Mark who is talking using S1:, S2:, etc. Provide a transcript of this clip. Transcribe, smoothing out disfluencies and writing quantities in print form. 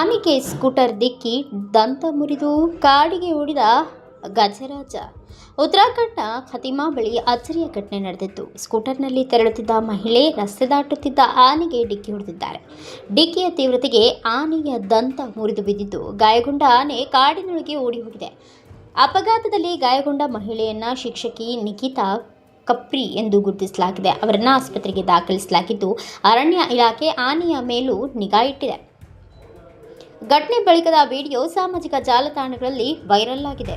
S1: ಆನೆಗೆ ಸ್ಕೂಟರ್ ಡಿಕ್ಕಿ ದಂತ ಮುರಿದು ಕಾಡಿಗೆ ಓಡಿದ ಗಜರಾಜ. ಉತ್ತರಾಖಂಡ್ನ ಖತಿಮಾ ಬಳಿ ಅಚ್ಚರಿಯ ಘಟನೆ ನಡೆದಿತ್ತು. ಸ್ಕೂಟರ್ನಲ್ಲಿ ತೆರಳುತ್ತಿದ್ದ ಮಹಿಳೆ ರಸ್ತೆ ದಾಟುತ್ತಿದ್ದ ಆನೆಗೆ ಡಿಕ್ಕಿ ಹೊಡೆದಿದ್ದಾರೆ. ಡಿಕ್ಕಿಯ ತೀವ್ರತೆಗೆ ಆನೆಯ ದಂತ ಮುರಿದು ಬಿದ್ದಿದ್ದು, ಗಾಯಗೊಂಡ ಆನೆ ಕಾಡಿನೊಳಗೆ ಓಡಿ ಹೋಗಿದೆ. ಅಪಘಾತದಲ್ಲಿ ಗಾಯಗೊಂಡ ಮಹಿಳೆಯನ್ನ ಶಿಕ್ಷಕಿ ನಿಖಿತಾ ಕಪ್ರಿ ಎಂದು ಗುರುತಿಸಲಾಗಿದೆ. ಅವರನ್ನು ಆಸ್ಪತ್ರೆಗೆ ದಾಖಲಿಸಲಾಗಿದ್ದು, ಅರಣ್ಯ ಇಲಾಖೆ ಆನೆಯ ಮೇಲೂ ನಿಗಾ ಇಟ್ಟಿದೆ. ಘಟನೆ ಬಳಿಕದ ವಿಡಿಯೋ ಸಾಮಾಜಿಕ ಜಾಲತಾಣಗಳಲ್ಲಿ ವೈರಲ್ ಆಗಿದೆ.